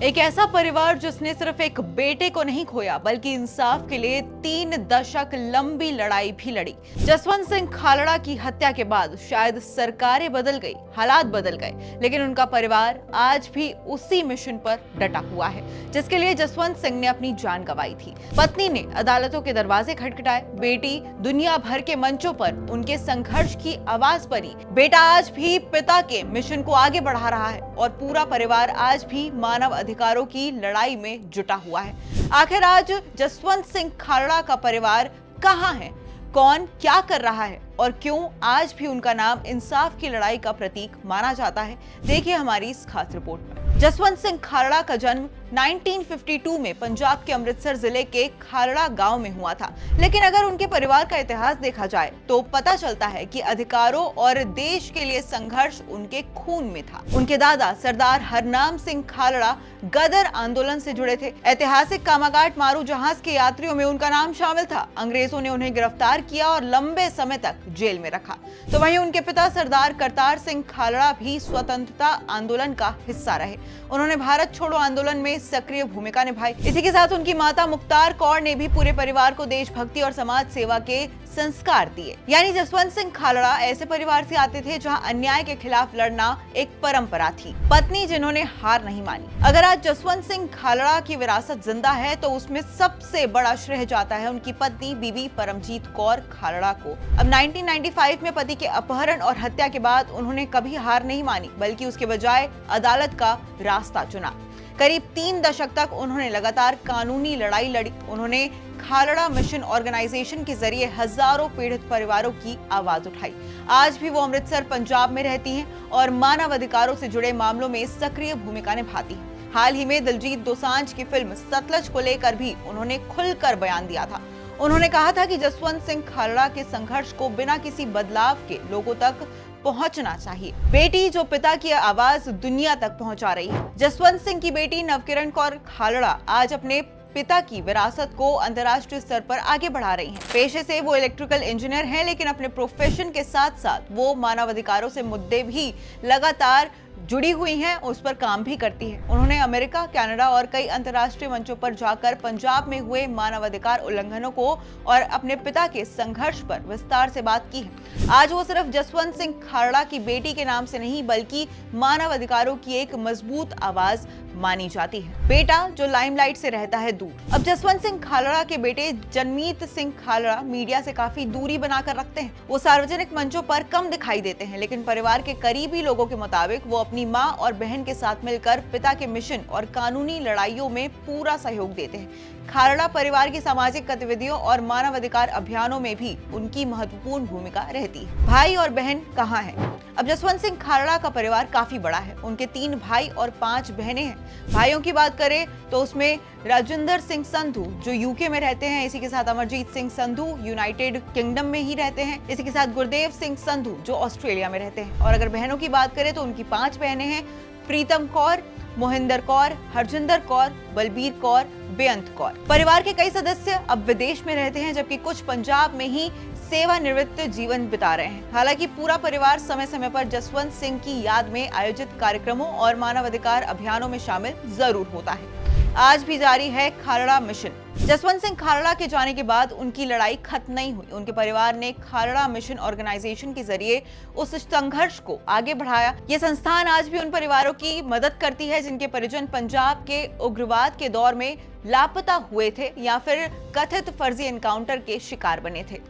एक ऐसा परिवार जिसने सिर्फ एक बेटे को नहीं खोया बल्कि इंसाफ के लिए 3 दशक लंबी लड़ाई भी लड़ी। जसवंत सिंह खालड़ा की हत्या के बाद शायद सरकारें बदल गई, हालात बदल गए, लेकिन उनका परिवार आज भी उसी मिशन पर डटा हुआ है जिसके लिए जसवंत सिंह ने अपनी जान गंवाई थी। पत्नी ने अदालतों के दरवाजे खटखटाए, बेटी दुनिया भर के मंचों पर उनके संघर्ष की आवाज बनी। बेटा आज भी पिता के मिशन को आगे बढ़ा रहा है और पूरा परिवार आज भी मानव अधिकारों की लड़ाई में जुटा हुआ है। आखिर आज जसवंत सिंह खालड़ा का परिवार कहां है, कौन क्या कर रहा है और क्यों आज भी उनका नाम इंसाफ की लड़ाई का प्रतीक माना जाता है, देखिए हमारी इस खास रिपोर्ट में। जसवंत सिंह खालड़ा का जन्म 1952 में पंजाब के अमृतसर जिले के खालड़ा गांव में हुआ था, लेकिन अगर उनके परिवार का इतिहास देखा जाए तो पता चलता है कि अधिकारों और देश के लिए संघर्ष उनके खून में था। उनके दादा सरदार हरनाम सिंह खालड़ा गदर आंदोलन से जुड़े थे। ऐतिहासिक कामाघाट मारू जहाज के यात्रियों में उनका नाम शामिल था। अंग्रेजों ने उन्हें गिरफ्तार किया और लंबे समय तक जेल में रखा। तो वहीं उनके पिता सरदार करतार सिंह खालड़ा भी स्वतंत्रता आंदोलन का हिस्सा रहे। उन्होंने भारत छोड़ो आंदोलन में सक्रिय भूमिका निभाई। इसी के साथ उनकी माता मुख्तार कौर ने भी पूरे परिवार को देशभक्ति और समाज सेवा के संस्कार दिए। यानी जसवंत सिंह खालड़ा ऐसे परिवार से आते थे जहां अन्याय के खिलाफ लड़ना एक परंपरा थी, पत्नी जिन्होंने हार नहीं मानी। अगर आज जसवंत सिंह खालड़ा की विरासत जिंदा है तो उसमें सबसे बड़ा श्रेय जाता है उनकी पत्नी बीबी परमजीत कौर खालड़ा को। अब 1995 में पति के अपहरण और हत्या के बाद उन्होंने कभी हार नहीं मानी, बल्कि उसके बजाय अदालत का रास्ता चुना। करीब 3 दशक तक उन्होंने लगातार कानूनी लड़ाई लड़ी। उन्होंने खालड़ा मिशन ऑर्गेनाइजेशन के जरिए हजारों पीड़ित परिवारों की आवाज उठाई। आज भी वो अमृतसर पंजाब में रहती हैं और मानव अधिकारों से जुड़े मामलों में सक्रिय भूमिका निभाती हैं। हाल ही में दिलजीत दोसांझ की फिल्म सतलज को लेकर भी उन्होंने खुलकर बयान दिया था। उन्होंने कहा था कि जसवंत सिंह खालड़ा के संघर्ष को बिना किसी बदलाव के लोगों तक पहुंचना चाहिए। बेटी जो पिता की आवाज दुनिया तक पहुंचा रही है। जसवंत सिंह की बेटी नवकिरण कौर खालड़ा आज अपने पिता की विरासत को अंतर्राष्ट्रीय स्तर पर आगे बढ़ा रही हैं। पेशे से वो इलेक्ट्रिकल इंजीनियर हैं, लेकिन अपने प्रोफेशन के साथ साथ वो मानवाधिकारों से मुद्दे भी लगातार जुड़ी हुई हैं, उस पर काम भी करती है। उन्होंने अमेरिका, कनाडा और कई अंतर्राष्ट्रीय मंचों पर जाकर पंजाब में हुए मानवाधिकार उल्लंघनों को और अपने पिता के संघर्ष पर विस्तार से बात की है। आज वो सिर्फ जसवंत सिंह खालड़ा की बेटी के नाम से नहीं बल्कि मानवाधिकारों की एक मजबूत आवाज मानी जाती है। बेटा जो लाइमलाइट से रहता है दूर। अब जसवंत सिंह खालड़ा के बेटे जनमीत सिंह खालड़ा मीडिया से काफी दूरी बनाकर रखते हैं। वो सार्वजनिक मंचों पर कम दिखाई देते हैं, लेकिन परिवार के करीबी लोगों के मुताबिक वो अपनी मां और बहन के साथ मिलकर पिता के मिशन और कानूनी लड़ाइयों में पूरा सहयोग देते हैं। खालड़ा परिवार की सामाजिक गतिविधियों और मानवाधिकार अभियानों में भी उनकी महत्वपूर्ण भूमिका रहती है। भाई और बहन कहाँ हैं? अब जसवंत सिंह खालड़ा का परिवार काफी बड़ा है। उनके 3 भाई और 5 बहनें हैं। भाइयों की बात करें तो उसमें राजिंदर सिंह संधू जो यूके में रहते हैं, इसी के साथ अमरजीत सिंह संधू यूनाइटेड किंगडम में ही रहते हैं, इसी के साथ गुरदेव सिंह संधू जो ऑस्ट्रेलिया में रहते हैं। और अगर बहनों की बात करें तो उनकी 5 बहनें हैं, प्रीतम कौर, मोहिंदर कौर, हरजिंदर कौर, बलबीर कौर, बेअंत कौर। परिवार के कई सदस्य अब विदेश में रहते हैं, जबकि कुछ पंजाब में ही सेवानिवृत्त जीवन बिता रहे हैं। हालांकि पूरा परिवार समय समय पर जसवंत सिंह की याद में आयोजित कार्यक्रमों और मानवाधिकार अभियानों में शामिल जरूर होता है। आज भी जारी है खालड़ा मिशन। जसवंत सिंह खालड़ा के जाने के बाद उनकी लड़ाई खत्म नहीं हुई। उनके परिवार ने खालड़ा मिशन ऑर्गेनाइजेशन के जरिए उस संघर्ष को आगे बढ़ाया। ये संस्थान आज भी उन परिवारों की मदद करती है जिनके परिजन पंजाब के उग्रवाद के दौर में लापता हुए थे या फिर कथित फर्जी एनकाउंटर के शिकार बने थे।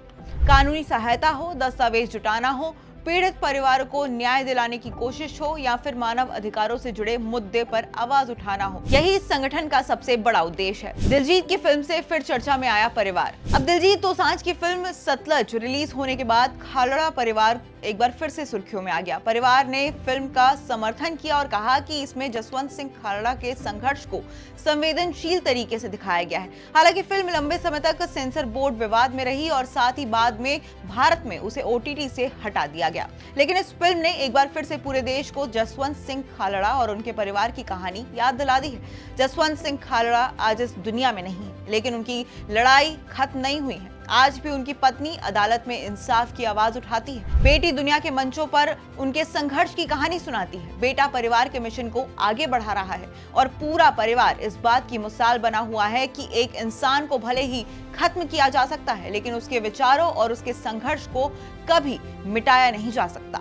कानूनी सहायता हो, दस्तावेज जुटाना हो, पीड़ित परिवारों को न्याय दिलाने की कोशिश हो या फिर मानव अधिकारों से जुड़े मुद्दे पर आवाज उठाना हो, यही इस संगठन का सबसे बड़ा उद्देश्य है। दिलजीत की फिल्म से फिर चर्चा में आया परिवार। अब दिलजीत दोसांझ की फिल्म सतलज रिलीज होने के बाद खालड़ा परिवार एक बार फिर से सुर्खियों में आ गया। परिवार ने फिल्म का समर्थन किया और कहा कि इसमें जसवंत सिंह खालड़ा के संघर्ष को संवेदनशील तरीके से दिखाया गया है। हालांकि फिल्म लंबे समय तक सेंसर बोर्ड विवाद में रही और साथ ही बाद में भारत में उसे OTT से हटा दिया गया, लेकिन इस फिल्म ने एक बार फिर से पूरे देश को जसवंत सिंह खालड़ा और उनके परिवार की कहानी याद दिला दी है। जसवंत सिंह खालड़ा आज इस दुनिया में नहीं है, लेकिन उनकी लड़ाई खत्म नहीं हुई है। आज भी उनकी पत्नी अदालत में इंसाफ की आवाज उठाती है। बेटी दुनिया के मंचों पर उनके संघर्ष की कहानी सुनाती है। बेटा परिवार के मिशन को आगे बढ़ा रहा है और पूरा परिवार इस बात की मिसाल बना हुआ है कि एक इंसान को भले ही खत्म किया जा सकता है, लेकिन उसके विचारों और उसके संघर्ष को कभी मिटाया नहीं जा सकता।